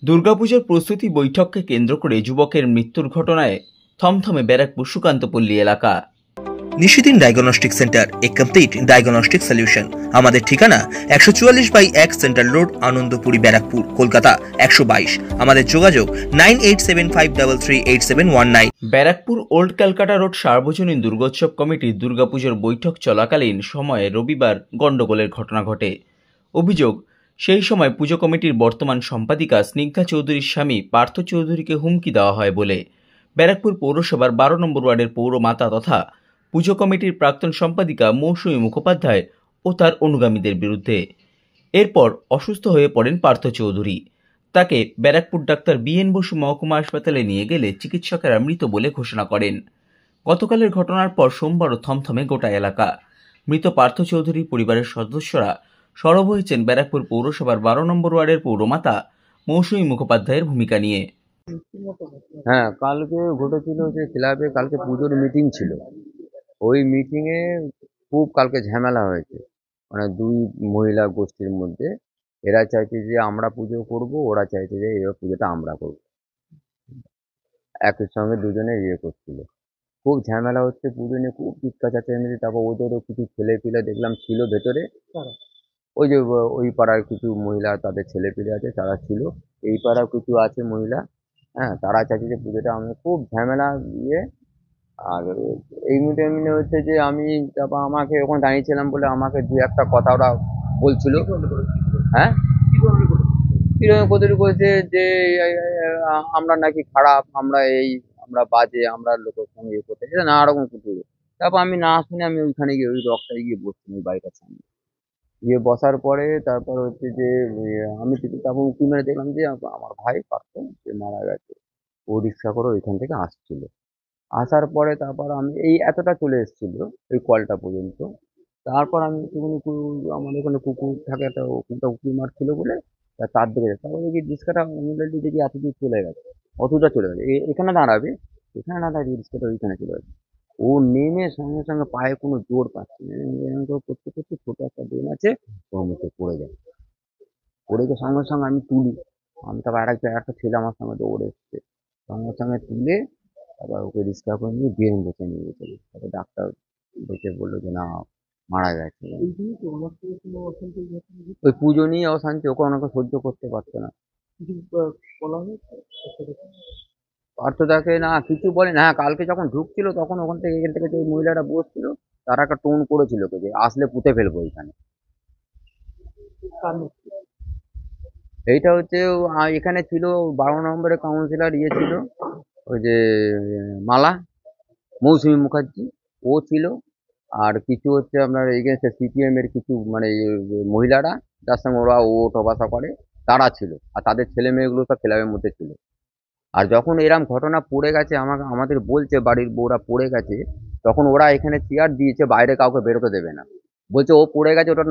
দুর্গাপুজোর প্রস্তুতি বৈঠককে কেন্দ্র করে যুবকের মৃত্যুর ঘটনায় থমথমে ব্যারাকপুর সুকান্তপল্লী এলাকা। নিশিদিন ডায়াগনস্টিক সেন্টার, এ কমপ্লিট ডায়াগনস্টিক সলিউশন। আমাদের ঠিকানা 144/1 সেন্ট্রাল রোড, আনন্দপুরি, ব্যারাকপুর, কলকাতা 122। আমাদের যোগাযোগ 9875338719। ব্যারাকপুর ওল্ড ক্যালকাটা রোড সার্বজনীন দুর্গোৎসব কমিটির দুর্গাপুজোর বৈঠক চলাকালীন সময়ে রবিবার গণ্ডগোলের ঘটনা ঘটে। অভিযোগ, সেই সময় পুজো কমিটির বর্তমান সম্পাদিকা স্নিগ্ধা চৌধুরীর স্বামী পার্থ চৌধুরীকে হুমকি দেওয়া হয় বলে ব্যারাকপুর পৌরসভার 12 নম্বর ওয়ার্ডের পৌরমাতা তথা পুজো কমিটির প্রাক্তন সম্পাদিকা মৌসুমী মুখোপাধ্যায় ও তার অনুগামীদের বিরুদ্ধে। এরপর অসুস্থ হয়ে পড়েন পার্থ চৌধুরী। তাকে ব্যারাকপুর ডাক্তার BN বসু মহকুমা হাসপাতালে নিয়ে গেলে চিকিৎসকেরা মৃত বলে ঘোষণা করেন। গতকালের ঘটনার পর সোমবারও থমথমে গোটা এলাকা। মৃত পার্থ চৌধুরীর পরিবারের সদস্যরা সরব হয়েছেন ব্যারাকপুর পৌরসভার 12 নম্বর ওয়ার্ডের পৌরমাতা মৌসুমী মুখোপাধ্যায়ের ভূমিকা নিয়ে। হ্যাঁ, কালকে ঘটেছিল যে ক্লাবে কালকে পুজোর মিটিং ছিল। ওই মিটিংয়ে খুব কালকে ঝামেলা হয়েছে, মানে দুই মহিলা গোষ্ঠীর মধ্যে। এরা চাইছে যে আমরা পুজো করব, ওরা চাইছে যে এবার পুজোটা আমরা করব। একই সঙ্গে দুজনে করছিল। খুব ঝামেলা হচ্ছে, পুজো নিয়ে খুব চিৎকার চেঁচামেচি। তারপর ওদেরও কিছু ছেলে পিলে দেখলাম ছিল ভেতরে। ওই যে ওই পাড়ার কিছু মহিলা, তাদের ছেলে পিলে আছে, তারা ছিল। এই পাড়ার কিছু আছে মহিলা, হ্যাঁ, তারা চাইছে যে পুজোটা আমি, খুব ঝামেলা ইয়ে। আর এই মিটিংয়ে হচ্ছে যে আমি, তারপর আমাকে ওখানে দাঁড়িয়েছিলাম বলে আমাকে দু একটা কথা ওরা বলছিল। হ্যাঁ, কিরকম কতটুকু করেছে যে আমরা নাকি খারাপ, আমরা বাজে, আমরা লোকের সঙ্গে ইয়ে করতে, এটা নানা রকম কিছু। তারপর আমি না শুনে আমি ওইখানে গিয়ে ওই রকটায় গিয়ে বসছি, ওই বাড়িটার সামনে গিয়ে বসার পরে তারপর হচ্ছে যে আমি তারপর উঁকি মেরে দেখলাম যে আমার ভাই পার্থ যে মারা গেছে। ও রিক্সা করে ওইখান থেকে আসছিল। আসার পরে তারপর আমি এই এতটা চলে এসেছিল ওই কলটা পর্যন্ত। তারপর আমি একটুখানি আমাদের ওখানে কুকুর থাকে, একটা কুকুরটা উঁকি মারছিল বলে তার দিকে তারপর দেখি রিক্সাটা ইমিডিয়েটলি দেখি এতদূর চলে গেছে, অতটা চলে গেছে। এখানে দাঁড়াবে, এখানে না দাঁড়িয়ে রিক্সাটা ওইখানে চলে গেছে। ও নেমে সঙ্গে সঙ্গে পায়ে কোনো জোর পাচ্ছে না, এরকম করে করতে করতে ছোট একটা ড্রেন আছে, ওর মধ্যে পড়ে যায়। পড়ে গিয়ে সঙ্গে সঙ্গে আমি তুলি। আমি তারপর একটা ছেলে আমার সঙ্গে দৌড়ে এসছে, সঙ্গে সঙ্গে তুলে তারপর ওকে রিক্সা করে নিয়ে বিএন বসে নিয়ে গেছিল। তারপর ডাক্তার দেখে বললো যে না, মারা গেছে। ওই পুজো নিয়ে অশান্তি, ওকে ওনাকে সহ্য করতে পারতো না। পার্থদাকে না কিছু বলে না। হ্যাঁ, কালকে যখন ঢুকছিল তখন ওখান থেকে, এখান থেকে যে মহিলারা বসছিল তারা একটা টোন করেছিল যে আসলে পুঁতে ফেলবো এখানে। এইটা হচ্ছে এখানে ছিল 12 নম্বরের কাউন্সিলর ছিল, ওই যে মালা, মৌসুমী মুখার্জি, ও ছিল। আর কিছু হচ্ছে আপনার এগেনস্টে CPM এর কিছু মানে মহিলারা, যার সঙ্গে ওরা ওঠা বসা করে, তারা ছিল। আর তাদের ছেলে মেয়েগুলো সব ক্লাবের মধ্যে ছিল। আর যখন এরম ঘটনা পড়ে গেছে, আমাদের বলছে বাড়ির বউরা পড়ে গেছে, তখন ওরা এখানে চেয়ার দিয়েছে, বাইরে কাউকে বেরোতে দেবে না। বলছে ও পড়ে গেছে, ওটা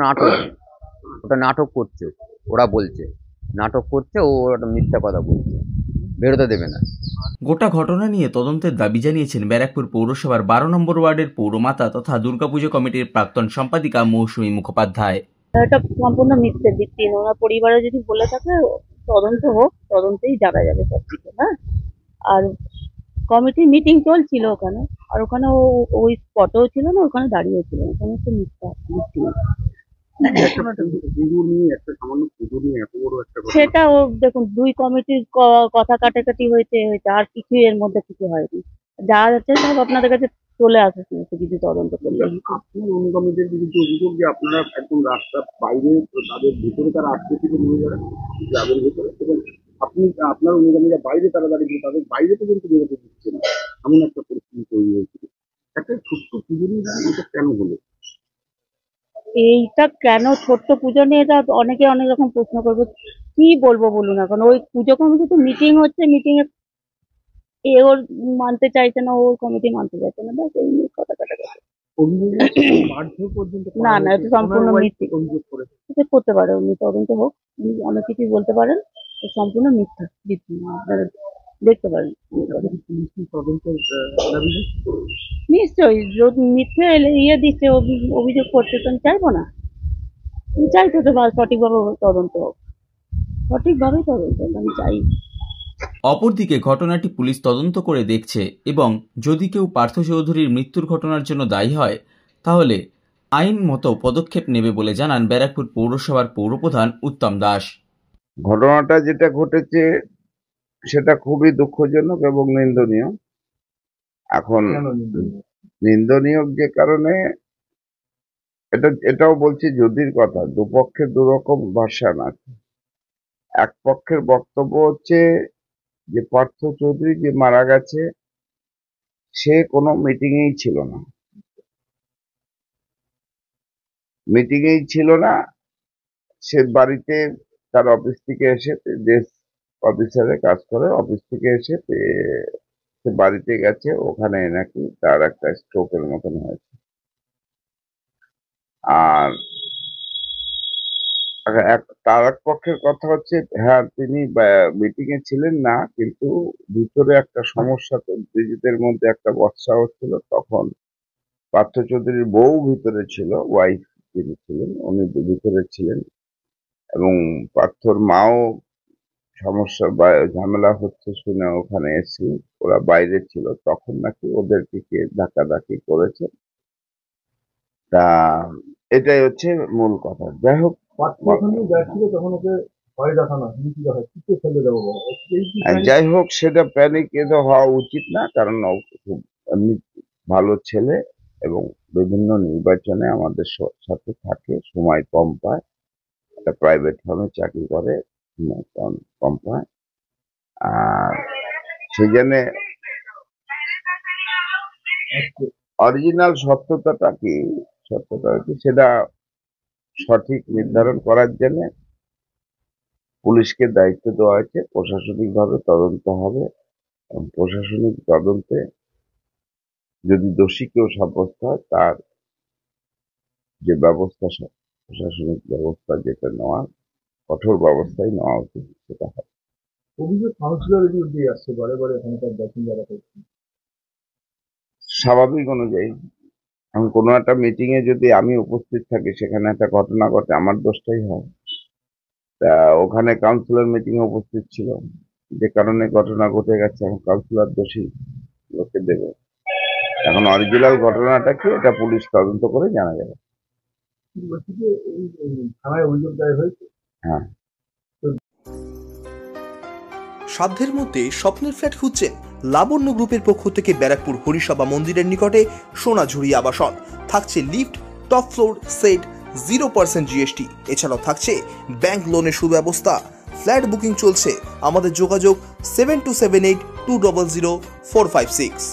নাটক করছে। ওরা বলছে নাটক করছে, ও ওটা মিথ্যা কথা বলছে, বেরোতে দেবে না। গোটা ঘটনা নিয়ে তদন্তের দাবি জানিয়েছেন ব্যারাকপুর পৌরসভার 12 নম্বর ওয়ার্ডের পৌরমাতা তথা দুর্গাপুজো কমিটির প্রাক্তন সম্পাদিকা মৌসুমী মুখোপাধ্যায়। এটা সম্পূর্ণ মিথ্যে, ভিত্তিহীন। ওনার পরিবারে যদি বলে থাকে তদন্ত হোক, তদন্তেই জানা যাবে সব কিছু। হ্যাঁ, আর কমিটি মিটিং চলছিল ওখানে, আর ওখানে ওই স্পটেও ছিল না, ওখানে দাঁড়িয়ে ছিল। সমস্ত মিথ্যা, ভিত্তিহীন। সেটা ও দেখুন, দুই কমিটির কথা কাটাকাটি হয়েছে, আর কিছু এর মধ্যে কিছু হয়নি। যা যাচ্ছে সব আপনাদের কাছে চলে আসে কিছু তদন্ত করলে। আপনার অনুগামীদের বিরুদ্ধে অভিযোগ যে আপনারা একদম রাস্তার বাইরে, তাদের ভিতরে তারা আটকে ছিল মহিলারা ক্লাবের ভেতরে, এবং আপনি আপনার অনুগামীরা বাইরে তারা দাঁড়িয়ে, তাদের বাইরে পর্যন্ত বেরোতে দিচ্ছে না, এমন একটা পরিস্থিতি তৈরি হয়েছিল। একটা ছোট্ট পুজো নিয়ে এটা কেন হলো? এইটা কেন ছোট্ট পুজো নিয়ে যা অনেকে অনেক রকম প্রশ্ন করবে, কি বলবো বলুন। এখন ওই পুজো কমিটি তো মিটিং হচ্ছে, মিটিং এ ওর মানতে চাইছে না, ওর কমিটি মানতে চাইছে না, ব্যাস এই নিয়ে কথা কাটাকাটি। না না, এটা সম্পূর্ণ মিথ্যে। করতে পারে উনি, তদন্ত হোক, উনি অনেক কিছুই বলতে পারেন। সম্পূর্ণ মিথ্যা, আপনারা দেখতে পারেন। নিশ্চয়ই, যদি মিথ্যে দিচ্ছে, অভিযোগ করছে, তো আমি চাইবো না, চাইতে তো সঠিকভাবে তদন্ত হোক। সঠিকভাবে তদন্ত আমি চাই। অপরদিকে ঘটনাটি পুলিশ তদন্ত করে দেখছে এবং যদি কেউ পার্থ চৌধুরীর মৃত্যুর ঘটনার জন্য দায়ী হয় তাহলে আইন মতো পদক্ষেপ নেবে বলে জানান ব্যারাকপুর পৌরসভার পৌরপ্রধান উত্তম দাস। ঘটনাটা যেটা ঘটেছে সেটা খুবই দুঃখজনক এবং নিন্দনীয়। এখন নিন্দনীয় যে কারণে এটাও বলছি যদির কথা, দুপক্ষের দুরকম ভার্সন আছে। এক পক্ষের বক্তব্য হচ্ছে যে পার্থ চৌধুরী যে মারা গেছে সে কোনো মিটিংয়েই ছিল না, সে বাড়িতে তার অফিস থেকে এসে, দেশ অফিসারে কাজ করে, অফিস থেকে এসে সে বাড়িতে গেছে, ওখানে নাকি তার একটা স্ট্রোকের মতন হয়েছে। আর তার এক পক্ষের কথা হচ্ছে হ্যাঁ তিনি মিটিং এ ছিলেন না, কিন্তু ভিতরে একটা সমস্যা, তো নিজেদের মধ্যে একটা বর্ষা হচ্ছিল, তখন পার্থ চৌধুরীর বউ ভিতরে ছিল, ওয়াইফ যিনি ছিলেন উনি ভিতরে ছিলেন, এবং পার্থর মাও সমস্যা বা ঝামেলা হচ্ছে শুনে ওখানে এসে, ওরা বাইরে ছিল, তখন নাকি ওদেরকে কে ধাক্কাধাক্কি করেছে। তা এটাই হচ্ছে মূল কথা। যাই হোক, যাই হোক সেটা প্যানিক হওয়া উচিত না, কারণ ও খুব এমনি ভালো ছেলে এবং বিভিন্ন নির্বাচনে আমাদের সাথে থাকে, সময় কম পায়, একটা প্রাইভেট ফার্মে চাকরি করে, কম পায়। আর সেখানে অরিজিনাল সত্যতা কি সেটা সঠিক নির্ধারণ করার জন্য পুলিশকে দায়িত্ব দেওয়া হয়েছে। প্রশাসনিকভাবে তদন্ত হবে এবং প্রশাসনিক তদন্তে যদি দোষী কেউ সাব্যস্ত হয় তার যে ব্যবস্থা, প্রশাসনিক ব্যবস্থা যেটা নেওয়ার, কঠোর ব্যবস্থাই নেওয়া উচিত সেটা হয়। অভিযোগ কাউন্সিলরের বিরুদ্ধে আসছে বারে বারে এখানকার বাসিন্দারা করছে। স্বাভাবিক অনুযায়ী এখন কোনো একটা মিটিং এ যদি আমি উপস্থিত থাকি, সেখানে একটা ঘটনা ঘটে, আমার দোষটাই হয়। তা ওখানে কাউন্সিলর মিটিং এ উপস্থিত ছিল, যে কারণে ঘটনা ঘটে গেছে, এখন কাউন্সিলর দোষী লোকে দেবে। এখন অরিজিনাল ঘটনাটা কি এটা পুলিশ তদন্ত করে জানা যাবে। থানায় অভিযোগ দায়ের হয়েছে। হ্যাঁ। সাধ্যের মধ্যে স্বপ্নের ফ্ল্যাট খুঁজছেন? লাবণ্য গ্রুপের পক্ষ থেকে ব্যারাকপুর হরিসভা মন্দিরের নিকটে সোনাঝুরি আবাসন থাকছে, lift, top floor, set, 0% GST, এছাড়াও থাকছে ব্যাংক লোনের সুব্যবস্থা। ফ্ল্যাট বুকিং চলছে, আমাদের যোগাযোগ 7278200456।